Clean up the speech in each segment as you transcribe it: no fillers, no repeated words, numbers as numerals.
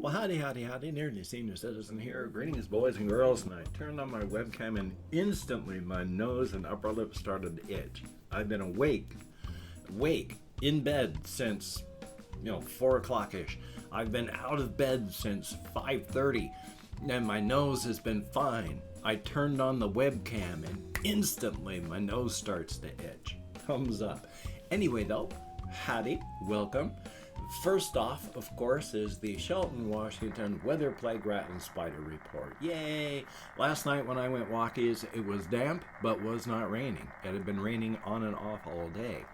Well, howdy, nearly senior citizen here. Greetings, boys and girls. And I turned on my webcam and instantly my nose and upper lip started to itch. I've been awake in bed since, 4 o'clock-ish. I've been out of bed since 5:30 and my nose has been fine. I turned on the webcam and instantly my nose starts to itch. Thumbs up. Anyway, though, howdy, welcome. First off, of course, is the Shelton, Washington Weather Plague Rat and Spider Report. Yay! Last night when I went walkies, it was damp, but was not raining. It had been raining on and off all day.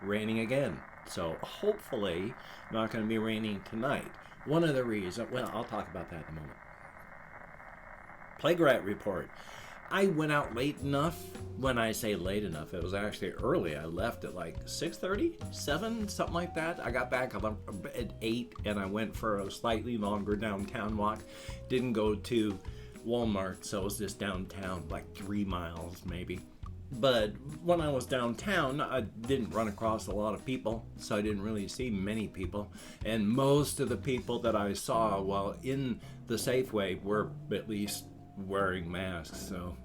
Raining again. So hopefully not going to be raining tonight. One of the reasons, well, I'll talk about that in a moment. Plague Rat Report. I went out late enough. When I say late enough, it was actually early. I left at like 6:30, 7, something like that. I got back at 8 and I went for a slightly longer downtown walk. Didn't go to Walmart, so it was just downtown, like 3 miles maybe. But when I was downtown, I didn't run across a lot of people, so I didn't really see many people. And most of the people that I saw while in the Safeway were at least wearing masks, so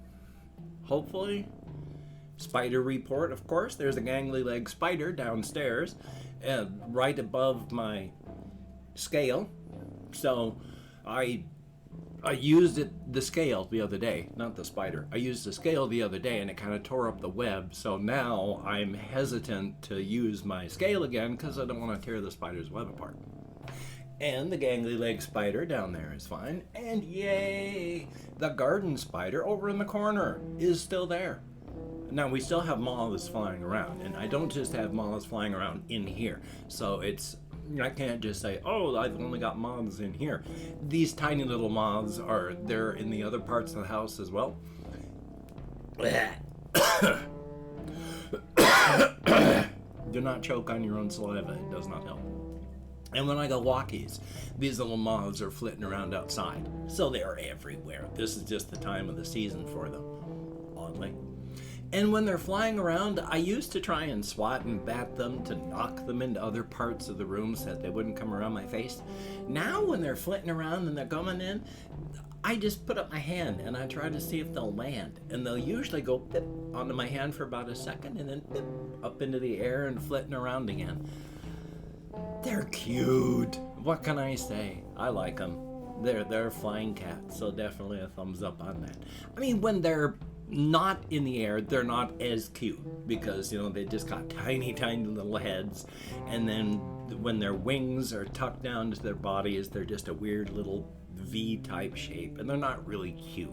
hopefully. Spider report, of course. There's a gangly leg spider downstairs right above my scale, so I used the scale the other day, not the spider. I used the scale the other day and it kind of tore up the web, so now I'm hesitant to use my scale again because I don't want to tear the spider's web apart. And the gangly leg spider down there is fine. And yay! The garden spider over in the corner is still there. Now, we still have moths flying around. And I don't just have moths flying around in here. So I can't just say, oh, I've only got moths in here. These tiny little moths are there in the other parts of the house as well. Do not choke on your own saliva. It does not help. And when I go walkies, these little moths are flitting around outside. So they are everywhere. This is just the time of the season for them, oddly. And when they're flying around, I used to try and swat and bat them to knock them into other parts of the room so that they wouldn't come around my face. Now when they're flitting around and they're coming in, I just put up my hand and I try to see if they'll land. And they'll usually go pip onto my hand for about a second and then pip up into the air and flitting around again. They're cute. What can I say? I like them. They're flying cats, so definitely a thumbs up on that. I mean, when they're not in the air, they're not as cute because, they just got tiny little heads. And then when their wings are tucked down to their bodies, they're just a weird little V-type shape, and they're not really cute.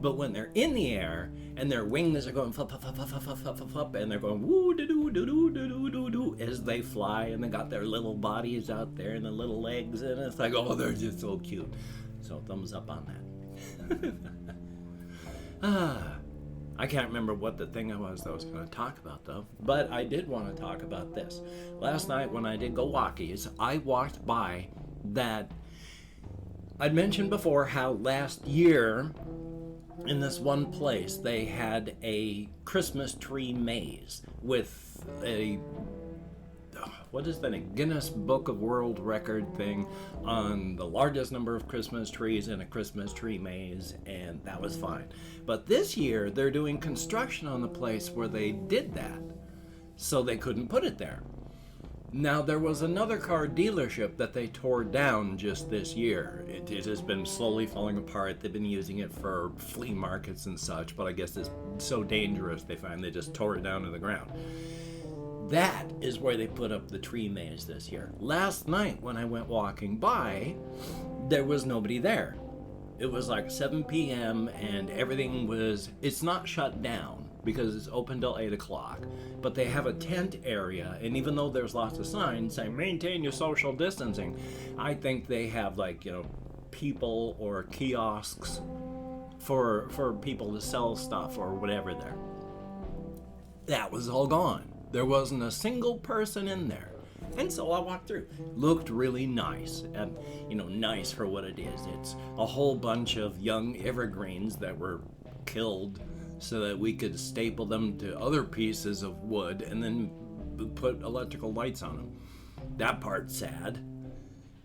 But when they're in the air and their wings are going flop, flop, flop, flop, flop, flop, flop, flop, and they're going woo doo doo doo doo doo doo doo as they fly, and they got their little bodies out there and the little legs, and it's like, oh, they're just so cute. So thumbs up on that. I can't remember what the thing was that I was going to talk about though, but I did want to talk about this. Last night when I did go walkies, I walked by that. I'd mentioned before how last year in this one place, they had a Christmas tree maze with a Guinness Book of World Record thing on the largest number of Christmas trees in a Christmas tree maze, and that was fine. But this year, they're doing construction on the place where they did that, so they couldn't put it there. Now, there was another car dealership that they tore down just this year. It has been slowly falling apart. They've been using it for flea markets and such, but I guess it's so dangerous they just tore it down to the ground. That is where they put up the tree maze this year. Last night when I went walking by, there was nobody there. It was like 7 p.m. and it's not shut down because it's open till 8 o'clock. But they have a tent area, and even though there's lots of signs saying maintain your social distancing, I think they have people or kiosks for people to sell stuff or whatever there. That was all gone. There wasn't a single person in there. And so I walked through. Looked really nice, and nice for what it is. It's a whole bunch of young evergreens that were killed so that we could staple them to other pieces of wood and then put electrical lights on them. That part's sad.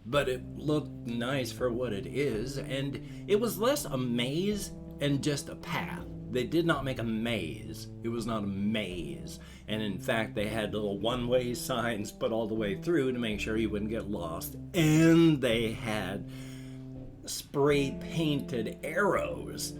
but it looked nice for what it is, and it was less a maze and just a path. They did not make a maze. It was not a maze. And in fact, they had little one-way signs put all the way through to make sure you wouldn't get lost. And they had spray-painted arrows.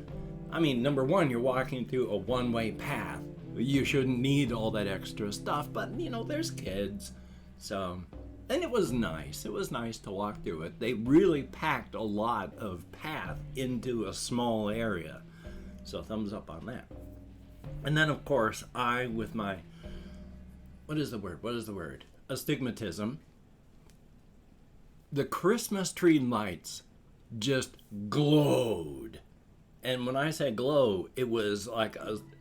I mean, number one, you're walking through a one-way path. You shouldn't need all that extra stuff, but, there's kids. So, and it was nice. It was nice to walk through it. They really packed a lot of path into a small area. So thumbs up on that. And then, of course, I, with my, what is the word? Astigmatism. The Christmas tree lights just glowed. And when I say glow, it was like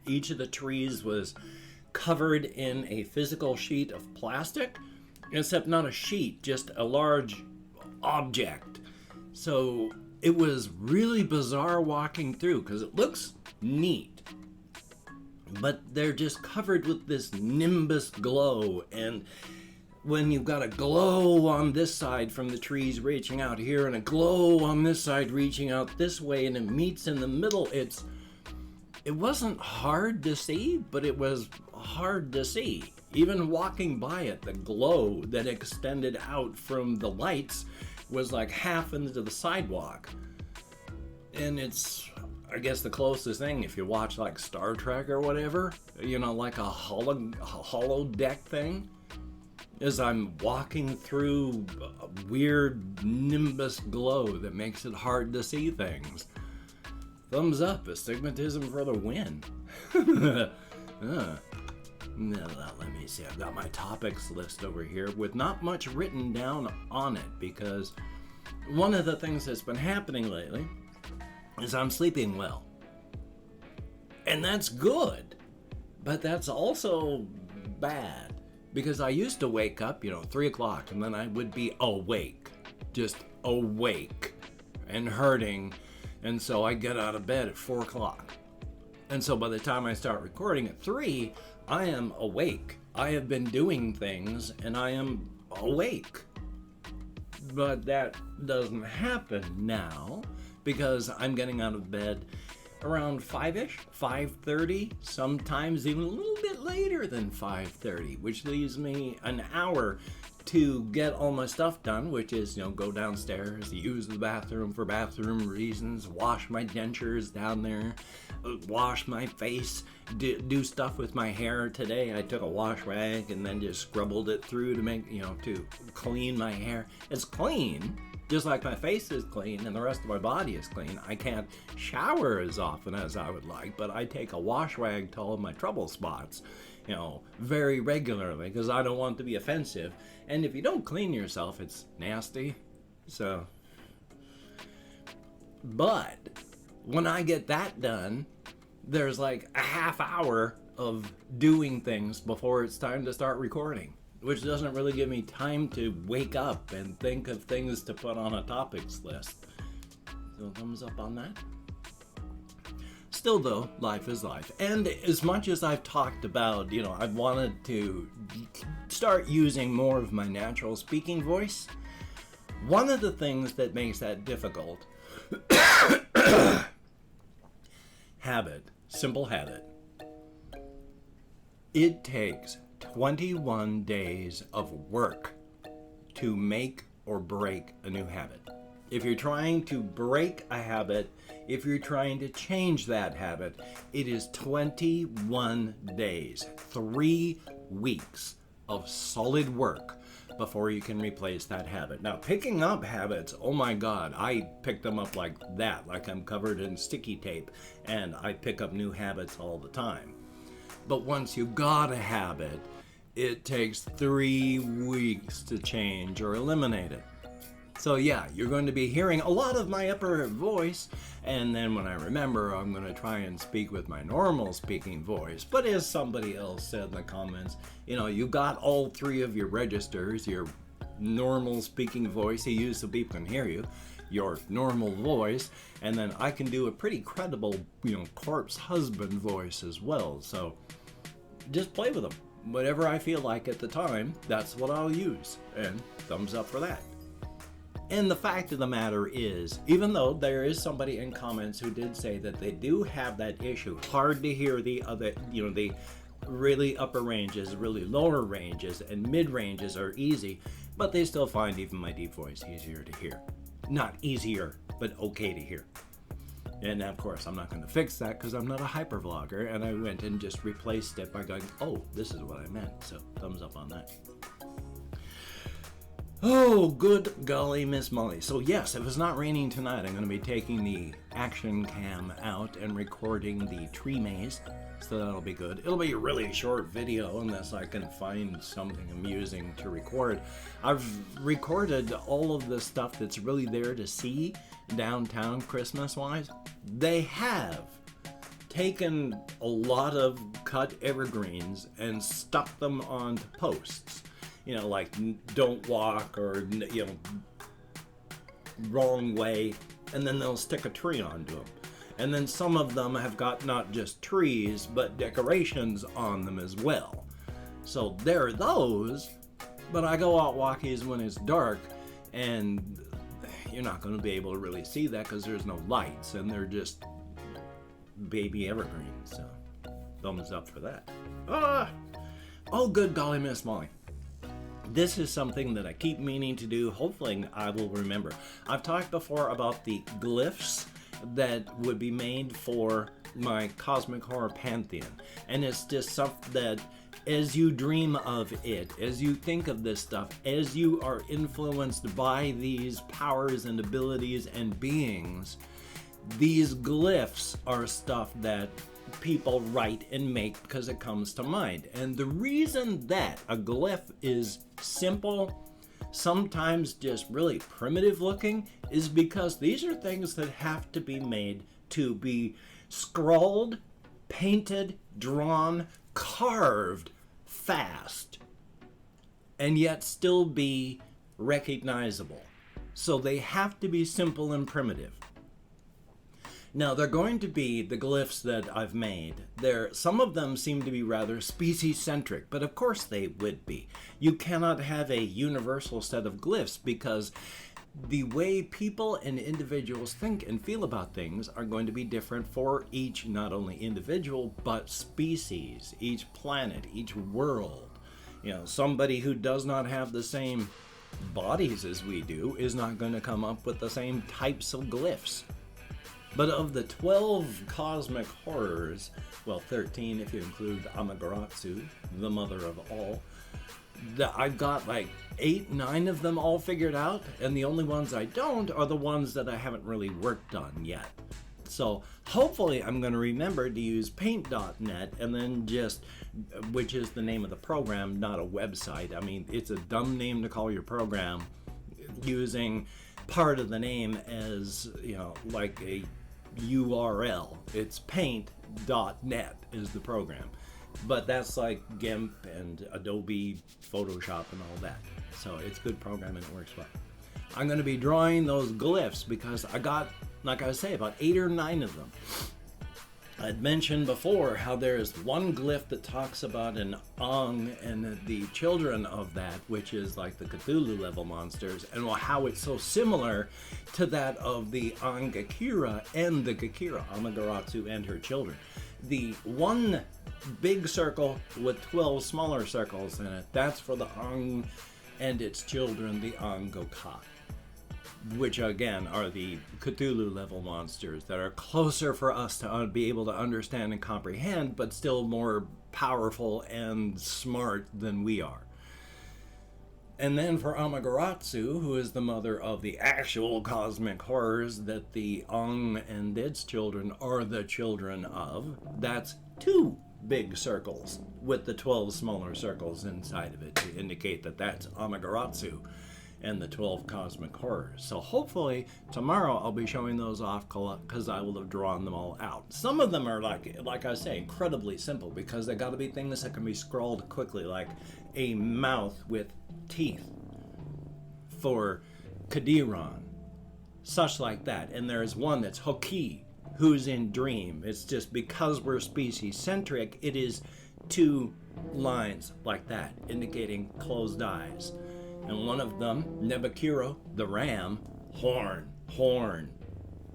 each of the trees was covered in a physical sheet of plastic, except not a sheet, just a large object. So it was really bizarre walking through because it looks neat, but they're just covered with this nimbus glow. And when you've got a glow on this side from the trees reaching out here and a glow on this side reaching out this way, and it meets in the middle, it wasn't hard to see, but it was hard to see. Even walking by it, the glow that extended out from the lights was like half into the sidewalk. And it's, I guess, the closest thing, if you watch like Star Trek or whatever, like a holodeck thing, is I'm walking through a weird nimbus glow that makes it hard to see things. Thumbs up, astigmatism for the win. Now, let me see, I've got my topics list over here with not much written down on it, because one of the things that's been happening lately is I'm sleeping well. And that's good, but that's also bad, because I used to wake up, 3 o'clock, and then I would be awake, just awake and hurting, and so I get out of bed at 4 o'clock. And so by the time I start recording at 3, I am awake. I have been doing things, and I am awake. But that doesn't happen now, because I'm getting out of bed around 5-ish, 5:30, sometimes even a little bit later than 5:30, which leaves me an hour to get all my stuff done, which is, go downstairs, use the bathroom for bathroom reasons, wash my dentures down there, wash my face, do stuff with my hair. Today I took a wash rag and then just scrubbled it through to make, to clean my hair. It's clean, just like my face is clean and the rest of my body is clean. I can't shower as often as I would like, but I take a wash rag to all of my trouble spots, very regularly, because I don't want to be offensive. And if you don't clean yourself, it's nasty. So, but when I get that done, there's like a half hour of doing things before it's time to start recording, which doesn't really give me time to wake up and think of things to put on a topics list. So thumbs up on that. Still though, life is life. And as much as I've talked about, I've wanted to start using more of my natural speaking voice, one of the things that makes that difficult, simple habit. It takes 21 days of work to make or break a new habit. If you're trying to break a habit, if you're trying to change that habit, it is 21 days, 3 weeks of solid work before you can replace that habit. Now, picking up habits, oh my God, I pick them up like that, like I'm covered in sticky tape, and I pick up new habits all the time. But once you've got a habit, it takes 3 weeks to change or eliminate it. So yeah, you're going to be hearing a lot of my upper voice, and then when I remember, I'm going to try and speak with my normal speaking voice. But as somebody else said in the comments, you've got all 3 of your registers, your normal speaking voice, you use so people can hear you, your normal voice, and then I can do a pretty credible, corpse husband voice as well. So just play with them. Whatever I feel like at the time, that's what I'll use, and thumbs up for that. And the fact of the matter is, even though there is somebody in comments who did say that they do have that issue, hard to hear the other, the really upper ranges, really lower ranges, and mid ranges are easy, but they still find even my deep voice easier to hear. Not easier, but okay to hear. And of course, I'm not going to fix that because I'm not a hyper vlogger, and I went and just replaced it by going, oh, this is what I meant. So thumbs up on that. Oh, good golly, Miss Molly. So yes, if it's not raining tonight, I'm going to be taking the action cam out and recording the tree maze. So that'll be good. It'll be a really short video unless I can find something amusing to record. I've recorded all of the stuff that's really there to see downtown Christmas-wise. They have taken a lot of cut evergreens and stuck them onto posts. Like don't walk or, wrong way, and then they'll stick a tree onto them. And then some of them have got not just trees, but decorations on them as well. So there are those, but I go out walkies when it's dark, and you're not going to be able to really see that because there's no lights, and they're just baby evergreens. So thumbs up for that. Oh, good golly, Miss Molly. This is something that I keep meaning to do. Hopefully I will remember. I've talked before about the glyphs that would be made for my Cosmic Horror Pantheon. And it's just something that as you dream of it, as you think of this stuff, as you are influenced by these powers and abilities and beings, these glyphs are stuff that people write and make because it comes to mind. And the reason that a glyph is simple, sometimes just really primitive looking, is because these are things that have to be made to be scrawled, painted, drawn, carved fast, and yet still be recognizable. So they have to be simple and primitive. Now, they're going to be the glyphs that I've made. Some of them seem to be rather species-centric, but of course they would be. You cannot have a universal set of glyphs because the way people and individuals think and feel about things are going to be different for each, not only individual, but species, each planet, each world. Somebody who does not have the same bodies as we do is not going to come up with the same types of glyphs. But of the 12 cosmic horrors, well, 13 if you include Amaterasu, the mother of all, I've got like 8, 9 of them all figured out, and the only ones I don't are the ones that I haven't really worked on yet. So hopefully I'm going to remember to use paint.net, and then which is the name of the program, not a website. I mean, it's a dumb name to call your program, using part of the name as, like a URL. It's paint.net is the program. But that's like GIMP and Adobe Photoshop and all that. So it's good programming, it works well. I'm going to be drawing those glyphs because I got, like I say, about 8 or 9 of them. I'd mentioned before how there's one glyph that talks about an Ong and the children of that, which is like the Cthulhu level monsters, and how it's so similar to that of the Angakira and the Gakira, Amaterasu and her children. The one big circle with 12 smaller circles in it, that's for the Ong and its children, the Angoka, which again are the Cthulhu level monsters that are closer for us to be able to understand and comprehend, but still more powerful and smart than we are. And then for Amaterasu, who is the mother of the actual cosmic horrors that the Ong and its children are the children of, that's 2 big circles with the 12 smaller circles inside of it to indicate that that's Amaterasu and the 12 cosmic horrors. So hopefully tomorrow I'll be showing those off because I will have drawn them all out. Some of them are like I say, incredibly simple because they got to be things that can be scrawled quickly, like a mouth with teeth for Kadiron, such like that. And there's one that's hokey, who's in dream. It's just because we're species centric, it is 2 lines like that indicating closed eyes. And one of them, Nebakiro, the ram, horn, horn.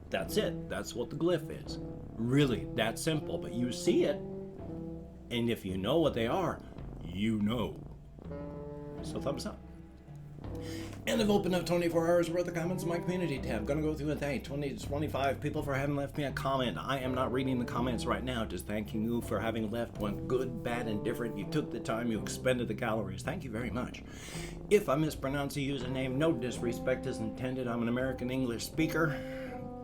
That's it. That's what the glyph is. Really, that simple. But you see it, and if you know what they are, you know. So thumbs up. And I've opened up 24 hours worth of comments in my community tab. Gonna go through and thank 20 to 25 people for having left me a comment. I am not reading the comments right now, just thanking you for having left one. Good, bad, and different. You took the time, you expended the calories. Thank you very much. If I mispronounce a username, no disrespect is intended. I'm an American English speaker.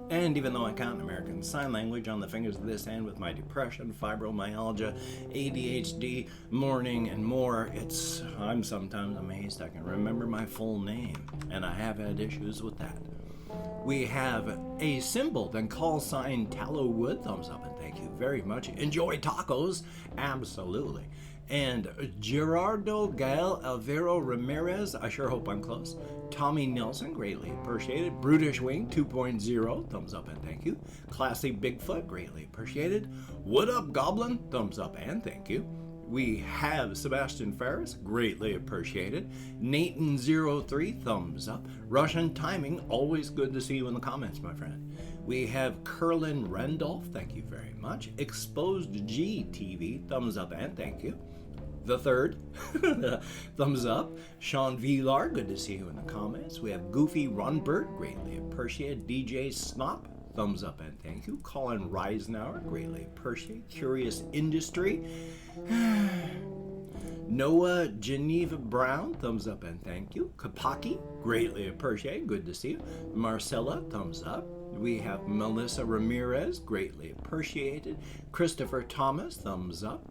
And even though I count American Sign Language on the fingers of this hand with my depression, fibromyalgia, ADHD, mourning, and more, I'm sometimes amazed I can remember my full name, and I have had issues with that. We have a symbol, then call sign Tallow Wood, thumbs up, and thank you very much. Enjoy tacos, absolutely. And Gerardo Gael Alvaro Ramirez, I sure hope I'm close. Tommy Nelson, greatly appreciated. Brutish Wing 2.0, thumbs up and thank you. Classy Bigfoot, greatly appreciated. What up Goblin, thumbs up and thank you. We have Sebastian Ferris, greatly appreciated. Nathan03, thumbs up. Russian Timing, always good to see you in the comments, my friend. We have Curlin Randolph, thank you very much. Exposed G TV, thumbs up and thank you. The third, thumbs up. Sean Villar, good to see you in the comments. We have Goofy Runbird, greatly appreciated. DJ Snop, thumbs up and thank you. Colin Reisenauer, greatly appreciate. Curious Industry. Noah Geneva Brown, thumbs up and thank you. Kapaki, greatly appreciate, good to see you. Marcella, thumbs up. We have Melissa Ramirez, greatly appreciated. Christopher Thomas, thumbs up.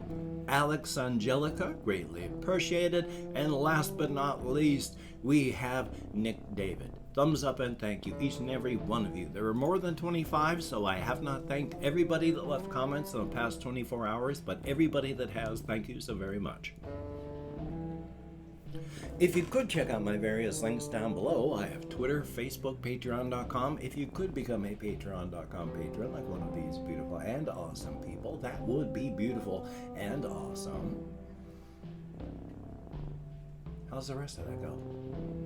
Alex Angelica, greatly appreciated. And last but not least, we have Nick David. Thumbs up and thank you, each and every one of you. There are more than 25, so I have not thanked everybody that left comments in the past 24 hours, but everybody that has, thank you so very much. If you could check out my various links down below, I have Twitter, Facebook, Patreon.com. If you could become a Patreon.com patron like one of these beautiful and awesome people, that would be beautiful and awesome. How's the rest of that go?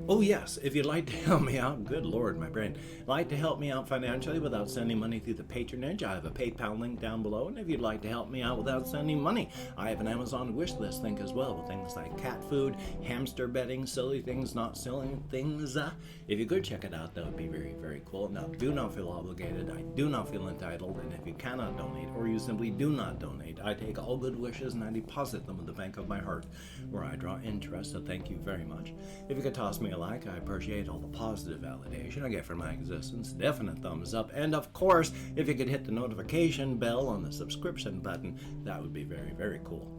Oh yes, if you'd like to help me out, good lord, my brain, like to help me out financially without sending money through the patronage, I have a PayPal link down below, and if you'd like to help me out without sending money, I have an Amazon wish list link as well, with things like cat food, hamster bedding, silly things, not silly things. If you could check it out, that would be very, very cool. Now, do not feel obligated, I do not feel entitled, and if you cannot donate, or you simply do not donate, I take all good wishes and I deposit them in the bank of my heart, where I draw interest, so thank you very much. If you could toss me a like, I appreciate all the positive validation I get from my existence, definite thumbs up, and of course, if you could hit the notification bell on the subscription button, that would be very, very cool.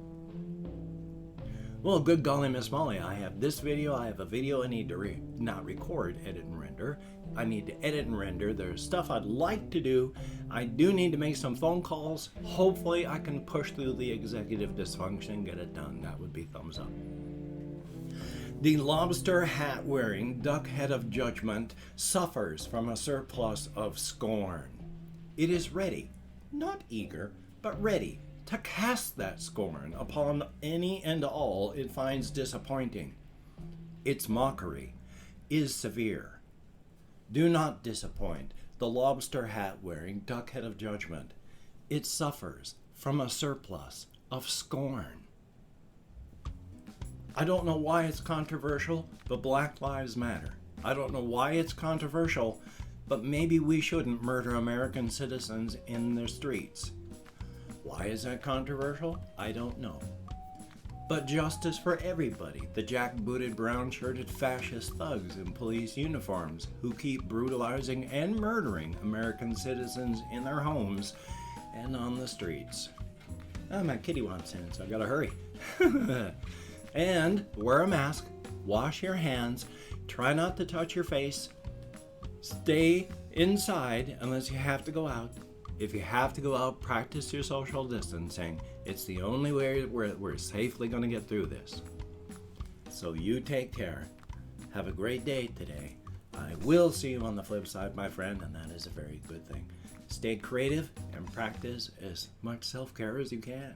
Well, good golly, Miss Molly, I have this video, I have a video I need to not record, edit, and render. I need to edit and render. There's stuff I'd like to do. I do need to make some phone calls. Hopefully, I can push through the executive dysfunction and get it done. That would be thumbs up. The lobster hat wearing duck head of judgment suffers from a surplus of scorn. It is ready, not eager, but ready to cast that scorn upon any and all it finds disappointing. Its mockery is severe. Do not disappoint the lobster hat wearing duck head of judgment. It suffers from a surplus of scorn. I don't know why it's controversial, but Black Lives Matter. I don't know why it's controversial, but maybe we shouldn't murder American citizens in the streets. Why is that controversial? I don't know. But justice for everybody, the jackbooted, brown-shirted fascist thugs in police uniforms who keep brutalizing and murdering American citizens in their homes and on the streets. Oh, my kitty wants in, so I gotta hurry. And wear a mask, wash your hands, try not to touch your face, stay inside unless you have to go out. If you have to go out, practice your social distancing. It's the only way we're safely going to get through this. So you take care. Have a great day today. I will see you on the flip side, my friend, and that is a very good thing. Stay creative and practice as much self-care as you can.